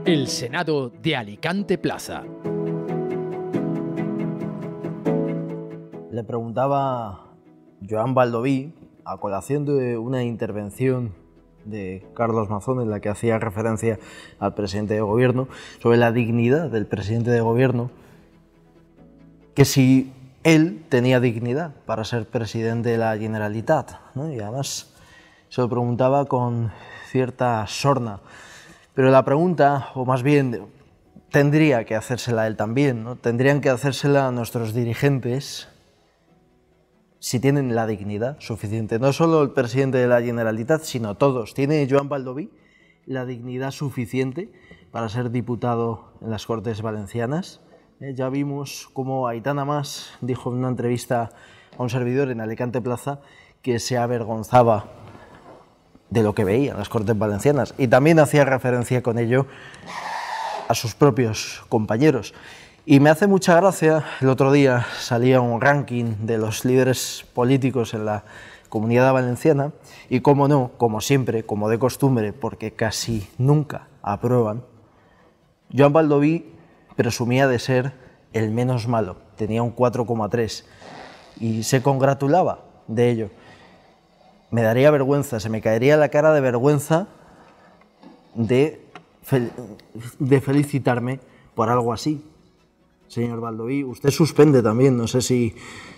El Senado de Alicante Plaza. Le preguntaba Joan Baldoví, a colación de una intervención de Carlos Mazón en la que hacía referencia al presidente de gobierno, sobre la dignidad del presidente de gobierno, que si él tenía dignidad para ser presidente de la Generalitat, ¿no? Y además se lo preguntaba con cierta sorna. Pero la pregunta, o más bien tendría que hacérsela él también, ¿no? Tendrían que hacérsela a nuestros dirigentes si tienen la dignidad suficiente. No solo el presidente de la Generalitat, sino todos. ¿Tiene Joan Baldoví la dignidad suficiente para ser diputado en las Cortes Valencianas? Ya vimos cómo Aitana Mas dijo en una entrevista a un servidor en Alicante Plaza que se avergonzaba de lo que veía en las Cortes Valencianas, y también hacía referencia con ello a sus propios compañeros. Y me hace mucha gracia, el otro día salía un ranking de los líderes políticos en la Comunidad Valenciana, y como no, como siempre, como de costumbre, porque casi nunca aprueban, Joan Baldoví presumía de ser el menos malo, tenía un 4,3 y se congratulaba de ello. Me daría vergüenza, se me caería la cara de vergüenza de felicitarme por algo así. Señor Baldoví, usted suspende también, no sé si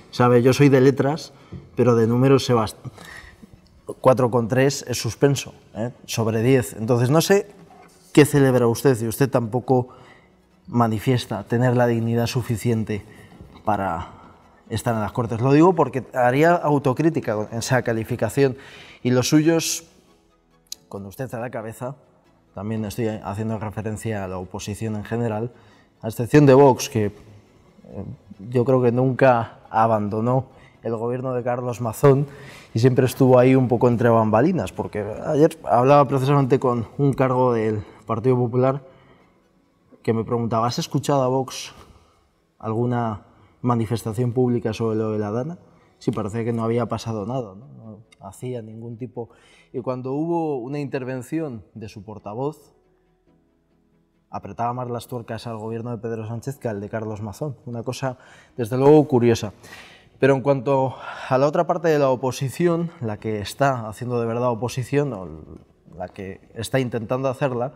sabe, yo soy de letras, pero de números 4,3 es suspenso, sobre 10. Entonces no sé qué celebra usted, y usted tampoco manifiesta tener la dignidad suficiente para estar en las Cortes. Lo digo porque haría autocrítica en esa calificación, y los suyos, con usted a la cabeza, también estoy haciendo referencia a la oposición en general, a excepción de Vox, que yo creo que nunca abandonó el gobierno de Carlos Mazón y siempre estuvo ahí un poco entre bambalinas, porque ayer hablaba precisamente con un cargo del Partido Popular que me preguntaba: ¿has escuchado a Vox alguna manifestación pública sobre lo de la Dana? Sí, parecía que no había pasado nada, ¿no? No hacía ningún tipo. Y cuando hubo una intervención de su portavoz, apretaba más las tuercas al gobierno de Pedro Sánchez que al de Carlos Mazón. Una cosa, desde luego, curiosa. Pero en cuanto a la otra parte de la oposición, la que está haciendo de verdad oposición, o la que está intentando hacerla,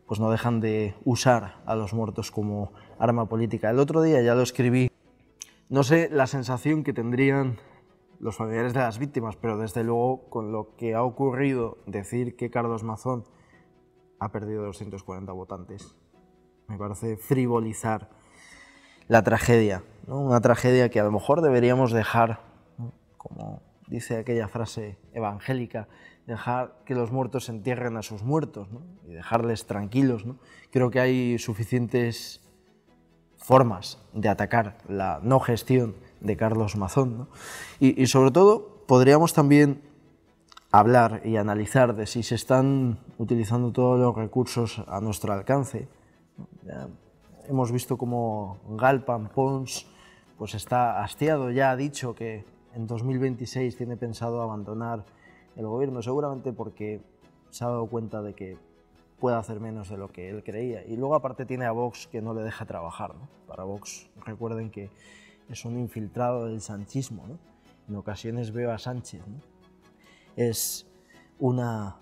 pues no dejan de usar a los muertos como arma política. El otro día ya lo escribí, no sé la sensación que tendrían los familiares de las víctimas, pero desde luego con lo que ha ocurrido, decir que Carlos Mazón ha perdido 240 votantes me parece frivolizar la tragedia, ¿no? Una tragedia que a lo mejor deberíamos dejar, ¿no? Como dice aquella frase evangélica, dejar que los muertos entierren a sus muertos, ¿no? Y dejarles tranquilos, ¿no? Creo que hay suficientes formas de atacar la no gestión de Carlos Mazón, ¿no? Y sobre todo podríamos también hablar y analizar de si se están utilizando todos los recursos a nuestro alcance. Ya hemos visto cómo Galpan Pons pues está hastiado, ya ha dicho que en 2026 tiene pensado abandonar el gobierno, seguramente porque se ha dado cuenta de que puede hacer menos de lo que él creía. Y luego aparte tiene a Vox, que no le deja trabajar, ¿no? Para Vox, recuerden que es un infiltrado del sanchismo, ¿no? En ocasiones veo a Sánchez, ¿no? Es una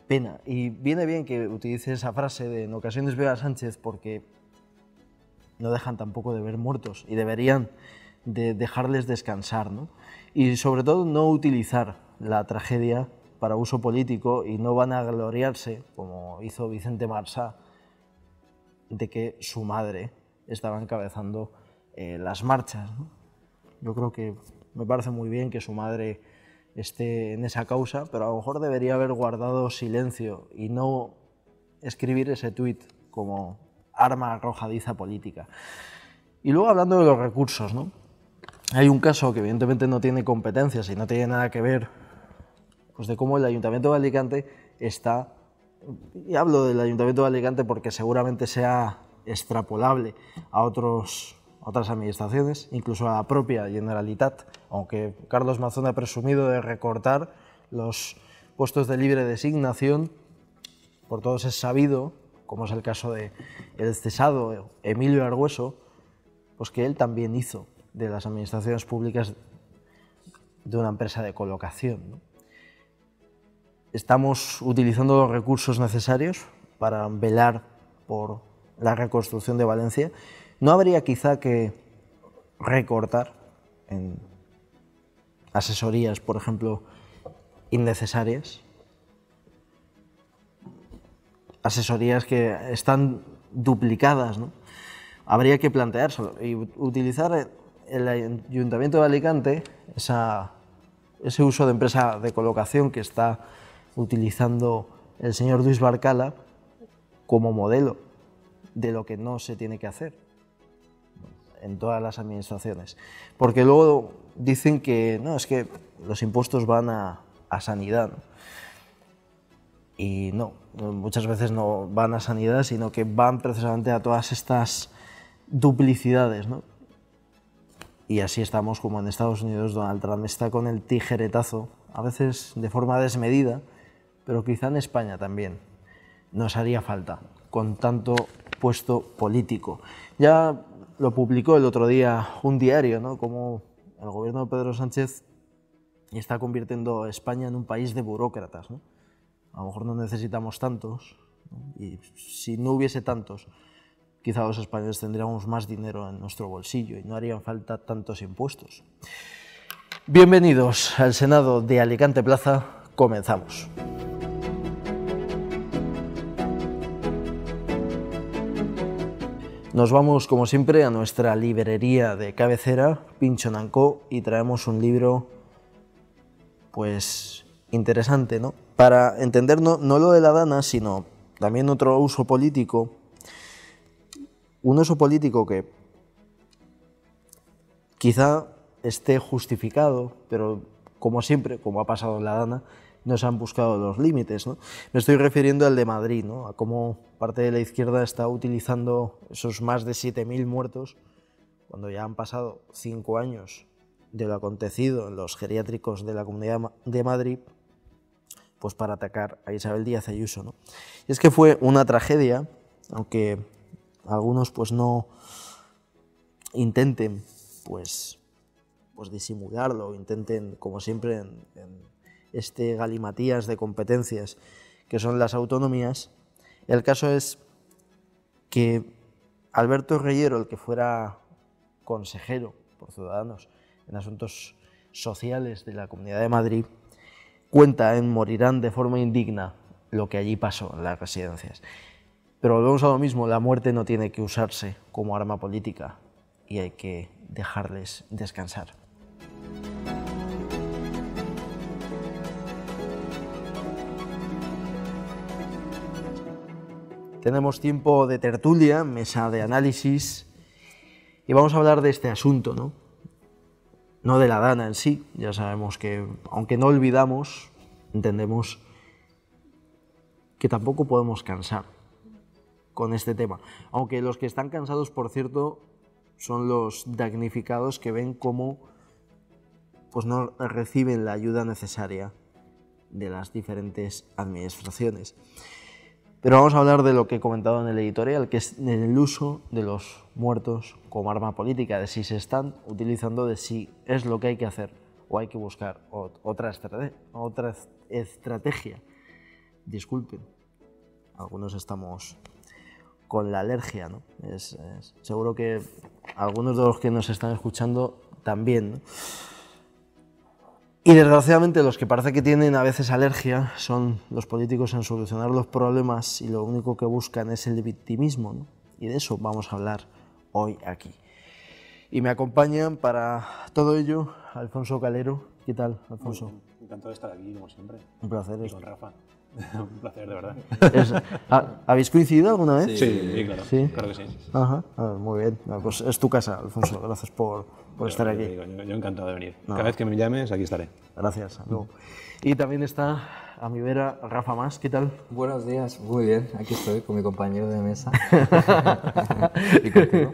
pena, y viene bien que utilice esa frase de en ocasiones veo a Sánchez, porque no dejan tampoco de ver muertos y deberían de dejarles descansar, ¿no? Y sobre todo no utilizar la tragedia para uso político, y no van a gloriarse, como hizo Vicente Marsá, de que su madre estaba encabezando las marchas, ¿no? Yo creo que me parece muy bien que su madre esté en esa causa, pero a lo mejor debería haber guardado silencio y no escribir ese tuit como arma arrojadiza política. Y luego, hablando de los recursos, ¿no? Hay un caso que evidentemente no tiene competencias y no tiene nada que ver, pues, de cómo el Ayuntamiento de Alicante está, y hablo del Ayuntamiento de Alicante porque seguramente sea extrapolable a otras administraciones, incluso a la propia Generalitat, aunque Carlos Mazón ha presumido de recortar los puestos de libre designación por todos es sabido, como es el caso de el cesado Emilio Argüeso, pues que él también hizo de las administraciones públicas de una empresa de colocación, ¿no? Estamos utilizando los recursos necesarios para velar por la reconstrucción de Valencia. ¿No habría quizá que recortar en asesorías, por ejemplo, innecesarias? Asesorías que están duplicadas, ¿no? Habría que planteárselo y utilizar el Ayuntamiento de Alicante, ese uso de empresa de colocación que está utilizando el señor Luis Barcala como modelo de lo que no se tiene que hacer en todas las administraciones. Porque luego dicen que no, es que los impuestos van a sanidad, ¿no? Y no, muchas veces no van a sanidad, sino que van precisamente a todas estas duplicidades, ¿no? Y así estamos como en Estados Unidos. Donald Trump está con el tijeretazo, a veces de forma desmedida, pero quizá en España también nos haría falta, con tanto puesto político. Ya lo publicó el otro día un diario, ¿no? Como el gobierno de Pedro Sánchez está convirtiendo a España en un país de burócratas, ¿no? A lo mejor no necesitamos tantos, ¿no? Y si no hubiese tantos, quizá los españoles tendríamos más dinero en nuestro bolsillo y no harían falta tantos impuestos. Bienvenidos al Senado de Alicante Plaza. Comenzamos. Nos vamos, como siempre, a nuestra librería de cabecera, Pincho & Co, y traemos un libro, pues, interesante, ¿no? Para entender no lo de la Dana, sino también otro uso político. Un uso político que quizá esté justificado, pero como siempre, como ha pasado en la Dana, no se han buscado los límites, ¿no? Me estoy refiriendo al de Madrid, ¿no? A cómo parte de la izquierda está utilizando esos más de 7.000 muertos, cuando ya han pasado 5 años de lo acontecido en los geriátricos de la Comunidad de Madrid, pues para atacar a Isabel Díaz Ayuso, ¿no? Y es que fue una tragedia, aunque algunos pues no intenten pues disimularlo, intenten, como siempre, en este galimatías de competencias que son las autonomías. El caso es que Alberto Reyero, el que fuera consejero por Ciudadanos en asuntos sociales de la Comunidad de Madrid, cuenta en Morirán de forma indigna lo que allí pasó en las residencias. Pero volvemos a lo mismo, la muerte no tiene que usarse como arma política y hay que dejarles descansar. Tenemos tiempo de tertulia, mesa de análisis, y vamos a hablar de este asunto, ¿no? No de la Dana en sí. Ya sabemos que, aunque no olvidamos, entendemos que tampoco podemos cansar con este tema. Aunque los que están cansados, por cierto, son los damnificados que ven cómo pues no reciben la ayuda necesaria de las diferentes administraciones. Pero vamos a hablar de lo que he comentado en el editorial, que es el uso de los muertos como arma política, de si se están utilizando, de si es lo que hay que hacer o hay que buscar otra estrategia. Disculpen, algunos estamos con la alergia, ¿no? Seguro que algunos de los que nos están escuchando también, ¿no? Y desgraciadamente los que parece que tienen a veces alergia son los políticos en solucionar los problemas y lo único que buscan es el victimismo, ¿no? Y de eso vamos a hablar hoy aquí. Y me acompañan para todo ello Alfonso Calero. ¿Qué tal, Alfonso? Encantado de estar aquí, como siempre. Un placer. Y con Rafa. Un placer, de verdad. ¿Habéis coincidido alguna vez? Sí, claro. ¿Sí? Claro que sí. Ajá, muy bien. Pues es tu casa, Alfonso. Gracias por estar aquí. Yo encantado de venir. Cada vez que me llames, aquí estaré. Gracias. Y también está a mi vera Rafa Mas. ¿Qué tal? Buenos días. Muy bien. Aquí estoy con mi compañero de mesa. Y contigo.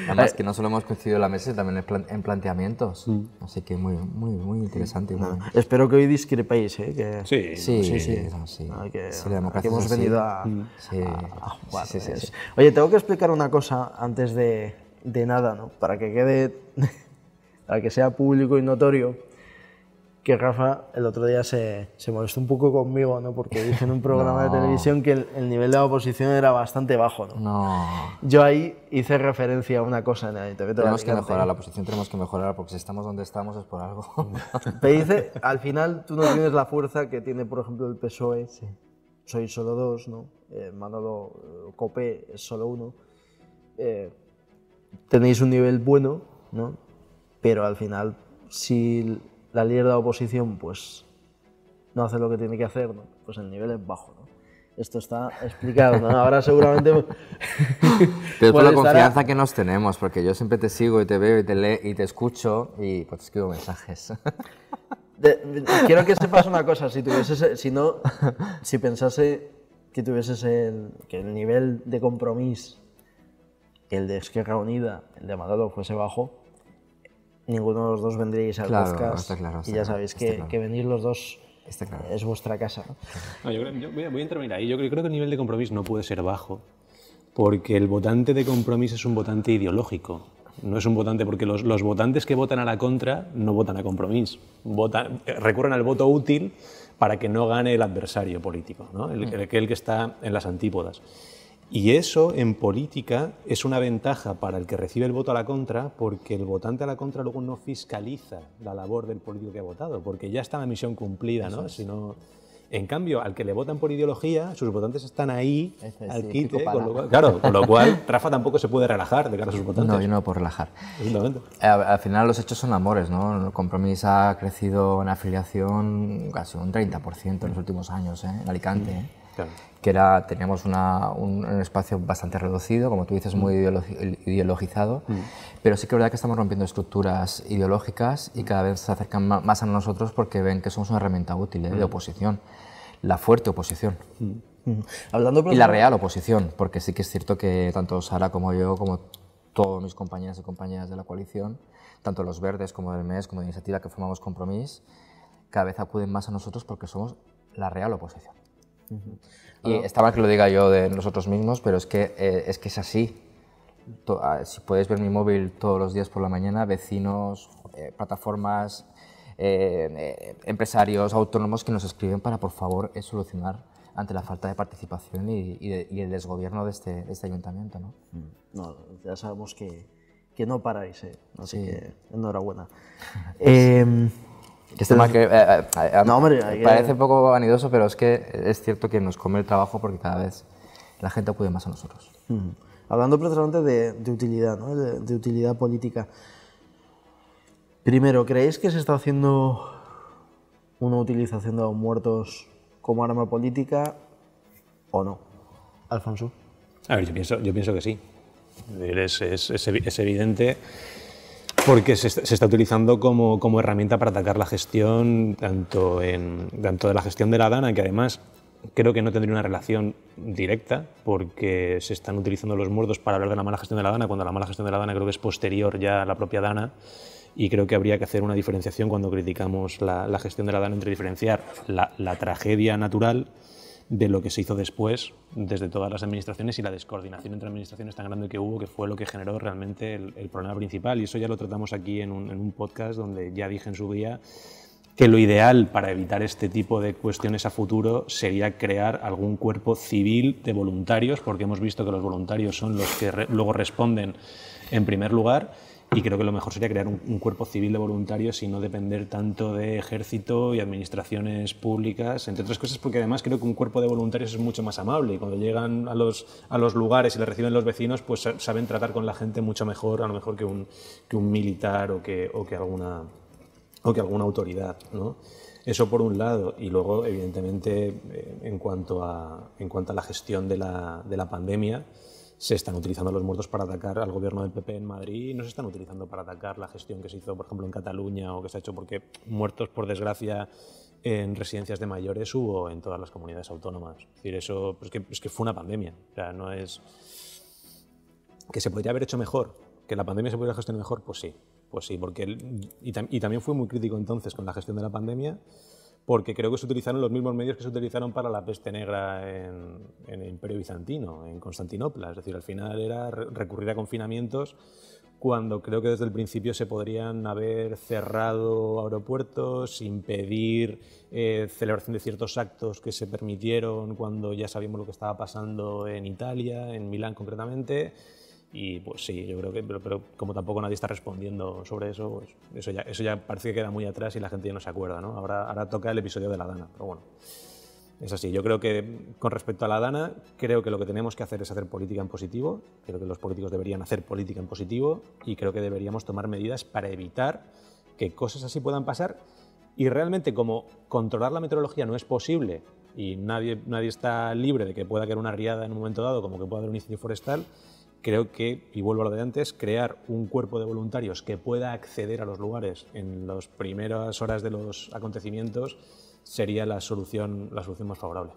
Además que no solo hemos coincidido en la mesa, también en planteamientos. Así que muy interesante. Espero que hoy discrepéis, ¿eh? Sí. sí. ¿no? Que, Sí, la democracia que hemos es así. venido a Sí. a jugar. Sí, sí, sí. Oye, tengo que explicar una cosa antes de nada, ¿no? Para que quede, para que sea público y notorio, que Rafa el otro día se molestó un poco conmigo, ¿no? Porque dije en un programa de televisión que el nivel de la oposición era bastante bajo, ¿no? No. Yo ahí hice referencia a una cosa en el Ayuntamiento de Tenemos que Alicante. mejorar, la posición tenemos que mejorar, porque si estamos donde estamos es por algo. Te dice, al final tú no tienes la fuerza que tiene, por ejemplo, el PSOE. Sois solo dos, ¿no? Manolo Copé es solo uno. Tenéis un nivel bueno, ¿no? Pero al final, si la líder de la oposición pues, no hace lo que tiene que hacer, ¿no? Pues el nivel es bajo, ¿no? Esto está explicado, ¿no? Ahora seguramente... Pero es por la molestará. confianza que nos tenemos, porque yo siempre te sigo y te veo y te leo y te escucho y pues te escribo mensajes. Quiero que sepas una cosa, si pensase que tuvieses que el nivel de compromiso, el de Esquerra Unida, el de Manolo fuese bajo, ninguno de los dos vendríais al Claro, podcast está claro, y ya sabéis que venir los dos Está claro. es vuestra casa, ¿no? No, yo voy a intervenir ahí. Yo creo que el nivel de compromiso no puede ser bajo, porque el votante de compromiso es un votante ideológico. No es un votante, porque los votantes que votan a la contra no votan a compromiso. Recurren al voto útil para que no gane el adversario político, ¿no? el que está en las antípodas. Y eso, en política, es una ventaja para el que recibe el voto a la contra, porque el votante a la contra luego no fiscaliza la labor del político que ha votado, porque ya está la misión cumplida, ¿no? Si no... En cambio, al que le votan por ideología, sus votantes están ahí, al quite, con lo cual Rafa tampoco se puede relajar de cara a sus votantes. No, yo no me puedo relajar. Exactamente. Al final los hechos son amores, ¿no? El Compromís ha crecido en afiliación casi un 30% en los últimos años, en Alicante. Claro. Que teníamos un espacio bastante reducido, como tú dices, muy ideologizado, pero sí que es verdad que estamos rompiendo estructuras ideológicas y cada vez se acercan más a nosotros porque ven que somos una herramienta útil de oposición, la fuerte oposición. Hablando Y la real oposición, porque sí que es cierto que tanto Sara como yo, como todos mis compañeros y compañeras de la coalición, tanto los Verdes como del MES, como de Iniciativa, que formamos Compromís, cada vez acuden más a nosotros porque somos la real oposición. Y está mal que lo diga yo de nosotros mismos, pero es que es así. Si podéis ver mi móvil todos los días por la mañana, vecinos, plataformas, empresarios, autónomos que nos escriben para, por favor, solucionar ante la falta de participación y el desgobierno de este ayuntamiento, ¿no? No, ya sabemos que no paráis, así que enhorabuena. Que este tema que No, hombre, parece un poco vanidoso, pero es que es cierto que nos come el trabajo porque cada vez la gente acude más a nosotros. Hablando precisamente de utilidad, ¿no? de utilidad política. Primero, ¿creéis que se está haciendo una utilización de los muertos como arma política o no? Alfonso. A ver, yo pienso que sí. Es evidente, porque se está utilizando como herramienta para atacar la gestión, tanto de la gestión de la Dana, que además creo que no tendría una relación directa, porque se están utilizando los muertos para hablar de la mala gestión de la Dana, cuando la mala gestión de la Dana creo que es posterior ya a la propia Dana, y creo que habría que hacer una diferenciación cuando criticamos la gestión de la Dana, entre diferenciar la tragedia natural de lo que se hizo después desde todas las administraciones y la descoordinación entre administraciones tan grande que hubo, que fue lo que generó realmente el problema principal. Y eso ya lo tratamos aquí en un podcast donde ya dije en su día que lo ideal para evitar este tipo de cuestiones a futuro sería crear algún cuerpo civil de voluntarios, porque hemos visto que los voluntarios son los que luego responden en primer lugar. Y creo que lo mejor sería crear un cuerpo civil de voluntarios y no depender tanto de ejército y administraciones públicas, entre otras cosas porque además creo que un cuerpo de voluntarios es mucho más amable y cuando llegan a los lugares y les reciben los vecinos, pues saben tratar con la gente mucho mejor, a lo mejor que un militar o que alguna autoridad, ¿no? Eso por un lado. Y luego, evidentemente, en cuanto a la gestión de la pandemia, se están utilizando los muertos para atacar al gobierno del PP en Madrid y no se están utilizando para atacar la gestión que se hizo, por ejemplo, en Cataluña o que se ha hecho, porque muertos, por desgracia, en residencias de mayores hubo en todas las comunidades autónomas. Es decir, eso es que fue una pandemia. O sea, no es... ¿Que se podría haber hecho mejor? ¿Que la pandemia se podría gestionar mejor? Pues sí, porque y también fui muy crítico entonces con la gestión de la pandemia, porque creo que se utilizaron los mismos medios que se utilizaron para la peste negra en el Imperio Bizantino, en Constantinopla. Es decir, al final era recurrir a confinamientos cuando creo que desde el principio se podrían haber cerrado aeropuertos, impedir celebración de ciertos actos que se permitieron cuando ya sabíamos lo que estaba pasando en Italia, en Milán concretamente. Y pues sí, yo creo que, pero como tampoco nadie está respondiendo sobre eso, pues eso ya parece que queda muy atrás y la gente ya no se acuerda, ¿no? Ahora toca el episodio de la Dana, pero bueno, es así. Yo creo que con respecto a la Dana, creo que lo que tenemos que hacer es hacer política en positivo, creo que los políticos deberían hacer política en positivo y creo que deberíamos tomar medidas para evitar que cosas así puedan pasar y realmente como controlar la meteorología no es posible y nadie está libre de que pueda caer una riada en un momento dado, como que pueda haber un incendio forestal. Creo que, y vuelvo a lo de antes, crear un cuerpo de voluntarios que pueda acceder a los lugares en las primeras horas de los acontecimientos sería la solución más favorable.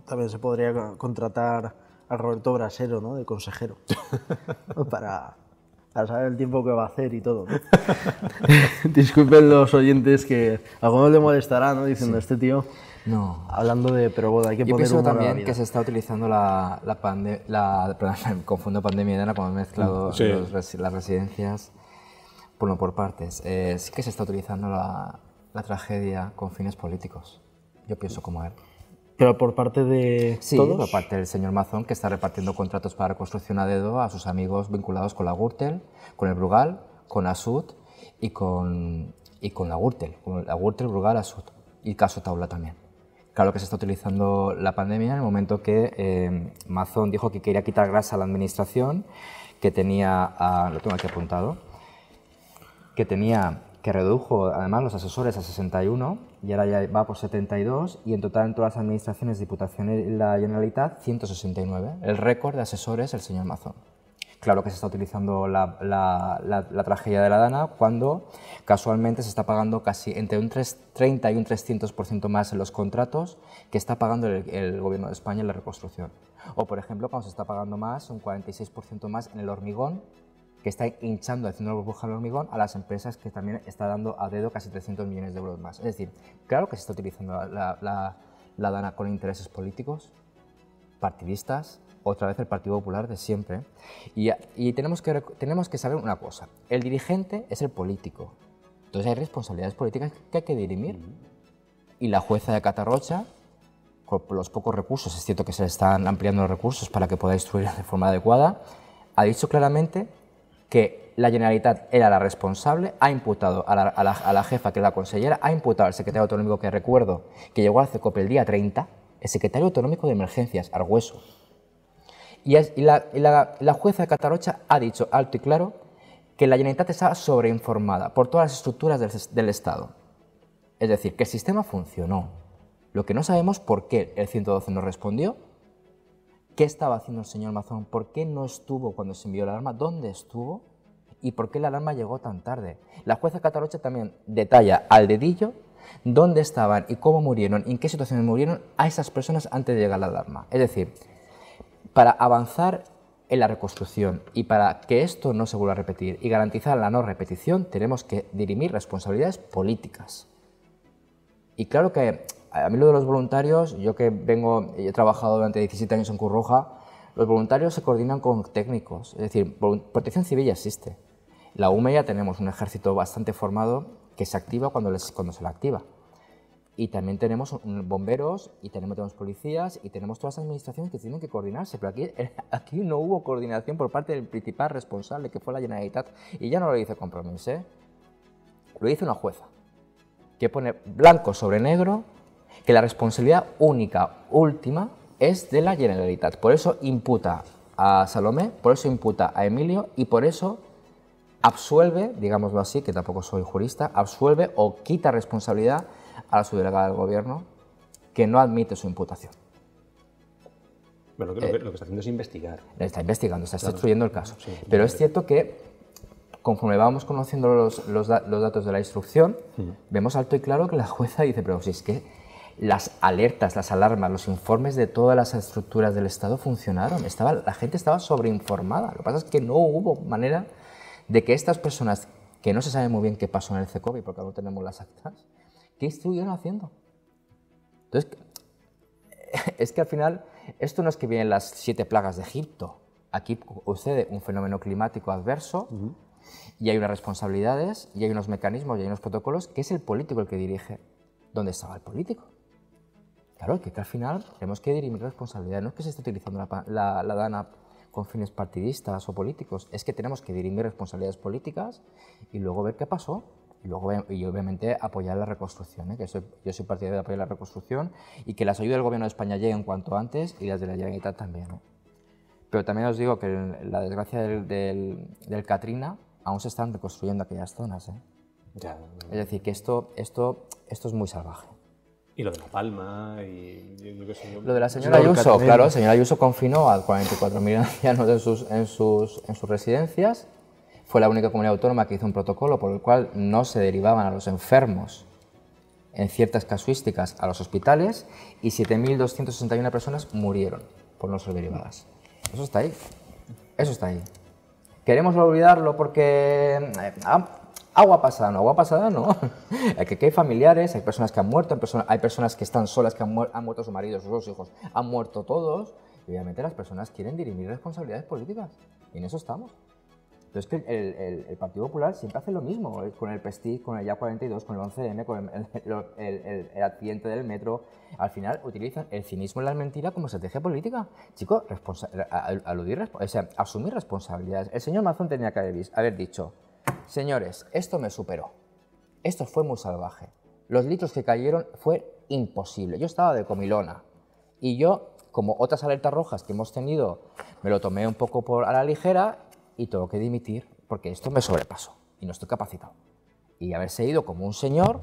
También se podría contratar a Roberto Brasero, ¿no?, de consejero, para saber el tiempo que va a hacer y todo, ¿no? Disculpen los oyentes que a algunos le molestará, ¿no?, diciendo este tío... No. Hablando de, pero bueno, hay que Yo poner pienso humor a la también vida. que se está utilizando perdón, me confundo pandemia y Dana cuando he mezclado Sí. las residencias. Bueno, por partes. Sí que se está utilizando la tragedia con fines políticos. Yo pienso como él. Pero por parte de Sí, todos. por parte del señor Mazón, que está repartiendo contratos para reconstrucción a dedo a sus amigos vinculados con la Gürtel, con el Brugal, con Asut y con la Gürtel. Con la Gürtel, Brugal, Asut y Caso Taula también. Claro que se está utilizando la pandemia en el momento que Mazón dijo que quería quitar grasa a la administración, que tenía, lo tengo aquí apuntado, que redujo además los asesores a 61 y ahora ya va por 72 y en total en todas las administraciones, Diputaciones y la Generalitat 169. El récord de asesores el señor Mazón. Claro que se está utilizando la tragedia de la Dana cuando casualmente se está pagando casi entre un 30 y un 300% más en los contratos que está pagando el Gobierno de España en la reconstrucción. O, por ejemplo, cuando se está pagando más, un 46% más en el hormigón, que está hinchando, haciendo burbuja al hormigón, a las empresas que también está dando a dedo casi 300 millones de euros más. Es decir, claro que se está utilizando la Dana con intereses políticos, partidistas, otra vez el Partido Popular de siempre. Y tenemos que saber una cosa, el dirigente es el político, entonces hay responsabilidades políticas que hay que dirimir. Y la jueza de Catarrocha, con los pocos recursos, es cierto que se le están ampliando los recursos para que pueda instruir de forma adecuada, ha dicho claramente que la Generalitat era la responsable, ha imputado a la jefa, que es la consellera, ha imputado al secretario autonómico, que recuerdo que llegó al CECOPE el día 30, el secretario autonómico de Emergencias, Argüeso. Y la jueza de Catarrocha ha dicho alto y claro que la Generalitat estaba sobreinformada por todas las estructuras del Estado. Es decir, que el sistema funcionó. Lo que no sabemos por qué el 112 no respondió, qué estaba haciendo el señor Mazón, por qué no estuvo cuando se envió la alarma, dónde estuvo y por qué la alarma llegó tan tarde. La jueza de Catarrocha también detalla al dedillo dónde estaban y cómo murieron, y en qué situaciones murieron a esas personas antes de llegar la alarma. Es decir, para avanzar en la reconstrucción y para que esto no se vuelva a repetir y garantizar la no repetición, tenemos que dirimir responsabilidades políticas. Y claro que a mí lo de los voluntarios, yo que he trabajado durante 17 años en Cruz Roja, los voluntarios se coordinan con técnicos, es decir, protección civil ya existe. La UME ya tenemos un ejército bastante formado que se activa cuando se la activa. Y también tenemos bomberos, y tenemos policías, y tenemos todas las administraciones que tienen que coordinarse. Pero aquí no hubo coordinación por parte del principal responsable, que fue la Generalitat. Y ya no lo dice Compromís, lo dice una jueza, que pone blanco sobre negro que la responsabilidad última, es de la Generalitat. Por eso imputa a Salomé, por eso imputa a Emilio, y por eso absuelve, digámoslo así, que tampoco soy jurista, absuelve o quita responsabilidad a la subdelegada del Gobierno, que no admite su imputación. Bueno, lo que está haciendo es investigar. Está investigando, está Claro. instruyendo el caso. Sí, Pero es cierto que, conforme vamos conociendo los datos de la instrucción, vemos alto y claro que la jueza dice, pero si es que las alertas, las alarmas, los informes de todas las estructuras del Estado funcionaron, la gente estaba sobreinformada. Lo que pasa es que no hubo manera de que estas personas, que no se sabe muy bien qué pasó en el CECOBI, porque aún no tenemos las actas, ¿Qué estuvieron haciendo? Entonces, es que al final, esto no es que vienen las 7 plagas de Egipto. Aquí sucede un fenómeno climático adverso y hay unas responsabilidades y hay unos mecanismos y hay unos protocolos que es el político el que dirige. ¿Dónde estaba el político? Claro, que al final tenemos que dirimir responsabilidades. No es que se esté utilizando la DANA con fines partidistas o políticos, es que tenemos que dirimir responsabilidades políticas y luego ver qué pasó. Y obviamente apoyar la reconstrucción, ¿eh? Yo soy partidario de apoyar la reconstrucción y que las ayudas del Gobierno de España lleguen cuanto antes y las de la Generalitat también, ¿eh? Pero también os digo que la desgracia del Katrina aún se están reconstruyendo aquellas zonas, ¿eh? Ya. Es decir, que esto es muy salvaje. Y lo de La Palma y yo qué sé yo. Lo de la señora Ayuso, claro, la señora Ayuso confinó a 44.000 ancianos en sus residencias. Fue la única comunidad autónoma que hizo un protocolo por el cual no se derivaban a los enfermos en ciertas casuísticas a los hospitales y 7.261 personas murieron por no ser derivadas. Eso está ahí. Eso está ahí. ¿Queremos olvidarlo porque agua pasada no? Aquí hay familiares, hay personas que han muerto, hay personas que están solas, que han muerto su marido, sus 2 hijos, han muerto todos. Y obviamente las personas quieren dirimir responsabilidades políticas. Y en eso estamos. Pero es que el Partido Popular siempre hace lo mismo, con el Prestige, con el Ya-42, con el 11M, con el accidente del metro. Al final utilizan el cinismo y la mentira como estrategia política. Chicos, asumir responsabilidades. El señor Mazón tenía que haber dicho, señores, esto me superó, esto fue muy salvaje, los litros que cayeron fue imposible, yo estaba de comilona y yo, como otras alertas rojas que hemos tenido, me lo tomé un poco a la ligera y tengo que dimitir porque esto me sobrepasó y no estoy capacitado. Y haberse ido como un señor,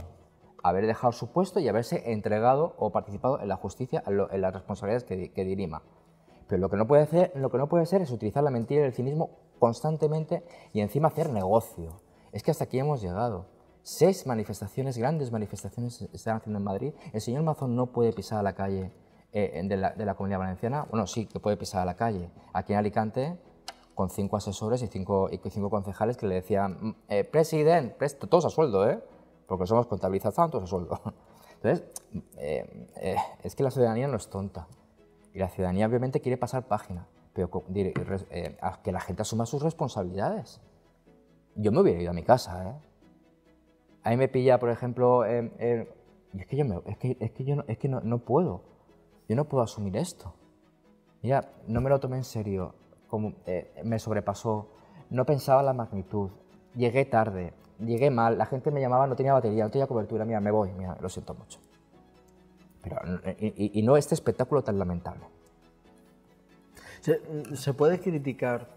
haber dejado su puesto y haberse entregado o participado en la justicia, en las responsabilidades que dirima. Pero lo que no puede ser es utilizar la mentira y el cinismo constantemente y encima hacer negocio. Es que hasta aquí hemos llegado. 6 manifestaciones, grandes manifestaciones se están haciendo en Madrid. El señor Mazón no puede pisar a la calle de la Comunidad Valenciana. Bueno, sí que puede pisar a la calle. Aquí en Alicante, con 5 asesores y 5 concejales que le decían presidente, todos a sueldo, porque somos contabilizados todos a sueldo. Entonces, es que la ciudadanía no es tonta. Y la ciudadanía obviamente quiere pasar página, pero que la gente asuma sus responsabilidades. Yo me hubiera ido a mi casa, A mí me pilla, por ejemplo, y es que yo no puedo. Yo no puedo asumir esto. Mira, no me lo tomé en serio, me sobrepasó, no pensaba la magnitud, llegué tarde, llegué mal, la gente me llamaba, no tenía batería, no tenía cobertura, mira, me voy, mira, lo siento mucho. Pero, y no este espectáculo tan lamentable. Se puede criticar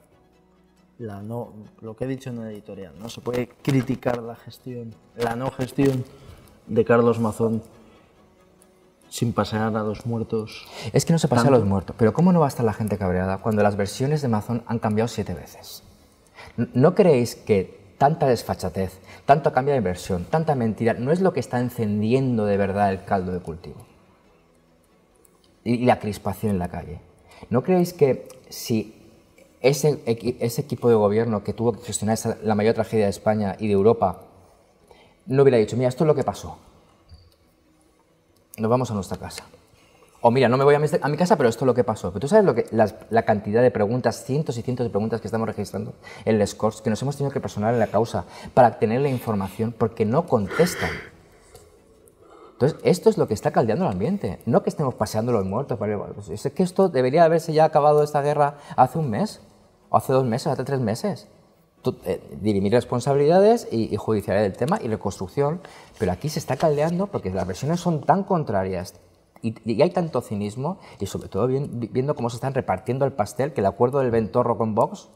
lo que he dicho en el editorial, ¿no? Se puede criticar la no gestión de Carlos Mazón sin pasear a los muertos. Es que no se pasea a los muertos, pero ¿cómo no va a estar la gente cabreada cuando las versiones de Mazón han cambiado 7 veces? ¿No creéis que tanta desfachatez, tanto cambio de versión, tanta mentira, no es lo que está encendiendo de verdad el caldo de cultivo? Y la crispación en la calle. ¿No creéis que si ese equipo de gobierno que tuvo que gestionar la mayor tragedia de España y de Europa no hubiera dicho, mira, esto es lo que pasó, nos vamos a nuestra casa? O mira, no me voy a mi casa, pero esto es lo que pasó. Pero tú sabes la cantidad de preguntas, cientos y cientos de preguntas que estamos registrando en el SCORS, que nos hemos tenido que personar en la causa para tener la información, porque no contestan. Entonces, esto es lo que está caldeando el ambiente, no que estemos paseando los muertos. Es que esto debería haberse ya acabado esta guerra hace un mes, o hace 2 meses, hace 3 meses. Dirimir responsabilidades y judicialidad del tema y reconstrucción, pero aquí se está caldeando porque las versiones son tan contrarias y hay tanto cinismo y sobre todo viendo cómo se están repartiendo el pastel, que el acuerdo del Ventorro con Vox,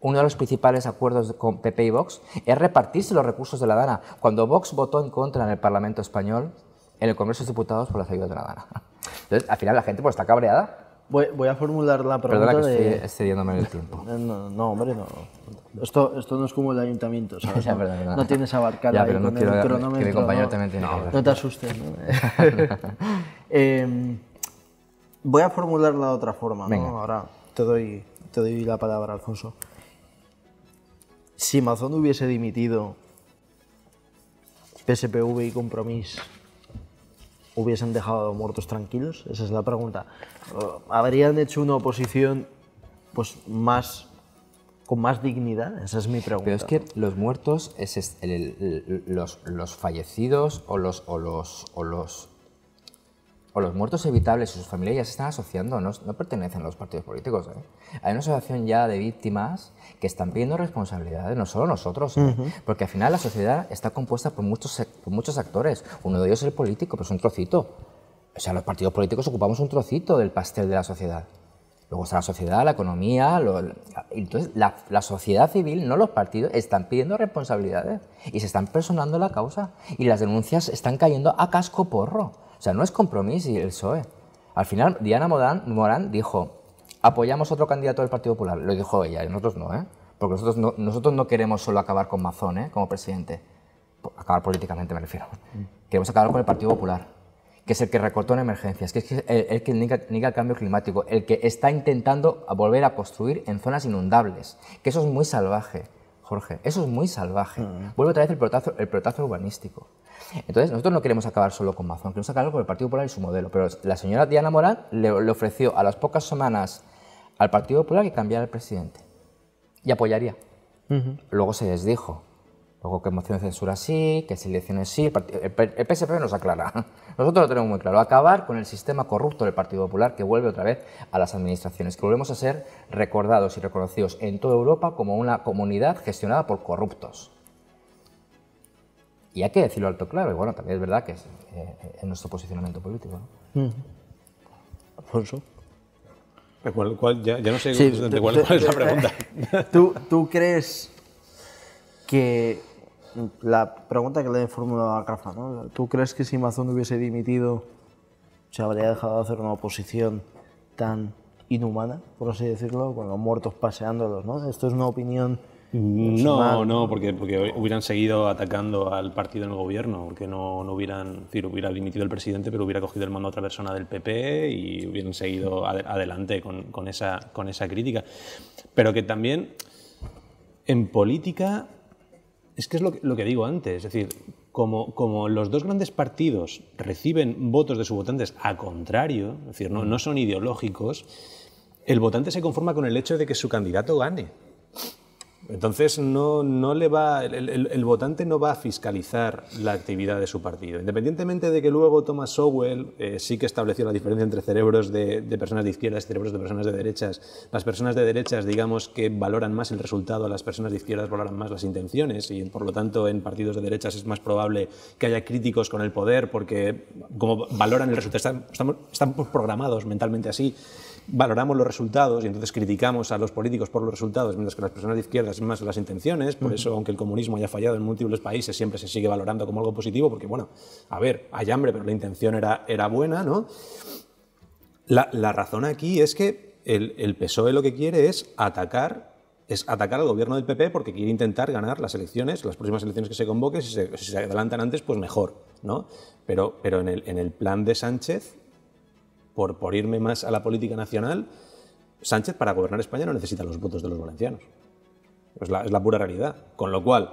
uno de los principales acuerdos con PP y Vox, es repartirse los recursos de la DANA, cuando Vox votó en contra en el Parlamento Español, en el Congreso de Diputados, por las ayudas de la DANA. Entonces, al final la gente pues está cabreada. Voy a formular la pregunta. Perdona que estoy excediéndome en el tiempo. No, hombre, no. Esto no es como el ayuntamiento, ¿sabes? Ya, verdad. No tienes a abarcar ya, ahí pero no con quiero el cronómetro. que mi compañero también tiene que hablar. No te asustes, ¿no? Voy a formularla de otra forma, ¿no? Venga. Ahora te doy la palabra, Alfonso. Si Mazón hubiese dimitido, PSPV y Compromís hubiesen dejado a los muertos tranquilos? Esa es la pregunta. ¿Habrían hecho una oposición pues, con más dignidad? Esa es mi pregunta. Pero es que los muertos, los fallecidos o los muertos evitables y sus familias ya se están asociando, no pertenecen a los partidos políticos. Hay una asociación ya de víctimas que están pidiendo responsabilidades, no solo nosotros, porque al final la sociedad está compuesta por muchos actores. Uno de ellos es el político, pero es un trocito. O sea, los partidos políticos ocupamos un trocito del pastel de la sociedad. Luego está la sociedad, la economía, entonces la sociedad civil, no los partidos, están pidiendo responsabilidades y se están personando la causa y las denuncias están cayendo a casco porro. O sea, no es Compromís y el PSOE. Al final, Diana Morán dijo, apoyamos otro candidato del Partido Popular. Lo dijo ella, y nosotros no, porque nosotros no queremos solo acabar con Mazón como presidente. Acabar políticamente me refiero. Queremos acabar con el Partido Popular, que es el que recortó en emergencias, que es el que niega el cambio climático, el que está intentando volver a construir en zonas inundables, que eso es muy salvaje, Jorge, eso es muy salvaje. Vuelve otra vez el pelotazo urbanístico. Entonces, nosotros no queremos acabar solo con Mazón, queremos acabar con el Partido Popular y su modelo, pero la señora Diana Morán le ofreció a las pocas semanas al Partido Popular que cambiara el presidente y apoyaría. Luego se desdijo. Luego que moción de censura sí, que si elecciones sí, el PSP nos aclara. Nosotros lo tenemos muy claro, acabar con el sistema corrupto del Partido Popular que vuelve otra vez a las administraciones, que volvemos a ser recordados y reconocidos en toda Europa como una comunidad gestionada por corruptos. Y hay que decirlo alto claro, y bueno, también es verdad que es nuestro posicionamiento político, ¿no? Alfonso. Ya no sé Sí, cuál es la pregunta. ¿Tú crees que la pregunta que le he formulado a Rafa, ¿no? ¿Tú crees que si Mazón hubiese dimitido se habría dejado de hacer una oposición tan inhumana, por así decirlo, con los muertos paseándolos, ¿no? Esto es una opinión personal. No, porque hubieran seguido atacando al partido en el gobierno, porque no hubieran, es decir, hubiera dimitido el presidente, pero hubiera cogido el mando a otra persona del PP y hubieran seguido adelante con esa crítica. Pero que también en política es que es lo que digo antes, es decir, como los dos grandes partidos reciben votos de sus votantes a contrario, es decir, no son ideológicos, el votante se conforma con el hecho de que su candidato gane. Entonces el votante no va a fiscalizar la actividad de su partido. Independientemente de que luego Thomas Sowell sí que estableció la diferencia entre cerebros de personas de izquierdas y cerebros de personas de derechas. Las personas de derechas, digamos, que valoran más el resultado, las personas de izquierdas valoran más las intenciones y por lo tanto en partidos de derechas es más probable que haya críticos con el poder porque como valoran el resultado, están programados mentalmente así. Valoramos los resultados y entonces criticamos a los políticos por los resultados, mientras que las personas de izquierdas es más las intenciones. Por eso, aunque el comunismo haya fallado en múltiples países, siempre se sigue valorando como algo positivo, porque, bueno, a ver, hay hambre, pero la intención era buena, ¿no? La razón aquí es que el PSOE lo que quiere es atacar al gobierno del PP porque quiere intentar ganar las elecciones, las próximas elecciones que se convoquen, si se adelantan antes, pues mejor, ¿no? Pero en el plan de Sánchez, por irme más a la política nacional, Sánchez para gobernar España no necesita los votos de los valencianos. Es la pura realidad. Con lo cual,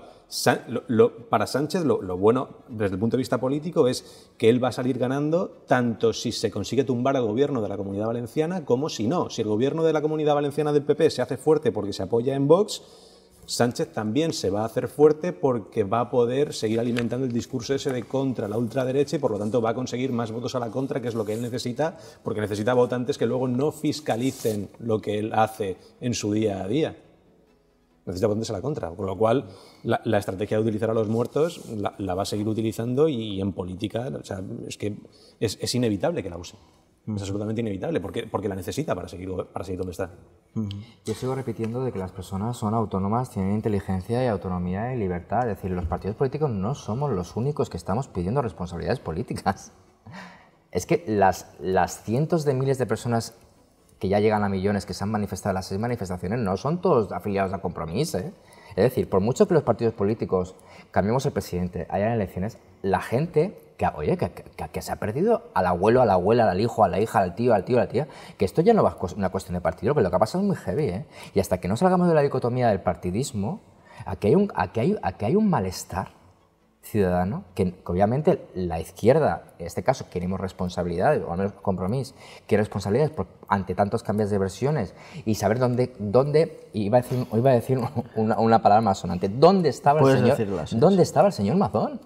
para Sánchez lo bueno desde el punto de vista político es que él va a salir ganando tanto si se consigue tumbar al gobierno de la Comunidad Valenciana como si no. Si el gobierno de la Comunidad Valenciana del PP se hace fuerte porque se apoya en Vox, Sánchez también se va a hacer fuerte porque va a poder seguir alimentando el discurso ese de contra la ultraderecha y por lo tanto va a conseguir más votos a la contra, que es lo que él necesita, porque necesita votantes que luego no fiscalicen lo que él hace en su día a día. Necesita votantes a la contra, con lo cual la estrategia de utilizar a los muertos la va a seguir utilizando y en política, o sea, es que es inevitable que la use. Es absolutamente inevitable, porque la necesita para seguir donde está. Yo sigo repitiendo de que las personas son autónomas, tienen inteligencia y autonomía y libertad. Es decir, los partidos políticos no somos los únicos que estamos pidiendo responsabilidades políticas. Es que las cientos de miles de personas que ya llegan a millones que se han manifestado en las 6 manifestaciones no son todos afiliados a Compromís, ¿eh? Es decir, por mucho que los partidos políticos cambiemos el presidente, hayan elecciones, la gente que se ha perdido al abuelo, a la abuela, al hijo, a la hija, al tío, a la tía, que esto ya no va una cuestión de partido, que lo que ha pasado es muy heavy, ¿eh? Y hasta que no salgamos de la dicotomía del partidismo, aquí hay un malestar ciudadano, que obviamente la izquierda, en este caso, queremos responsabilidades, o al menos Compromís, quiere responsabilidades ante tantos cambios de versiones y saber dónde iba a decir una palabra más sonante, ¿dónde estaba el señor Mazón?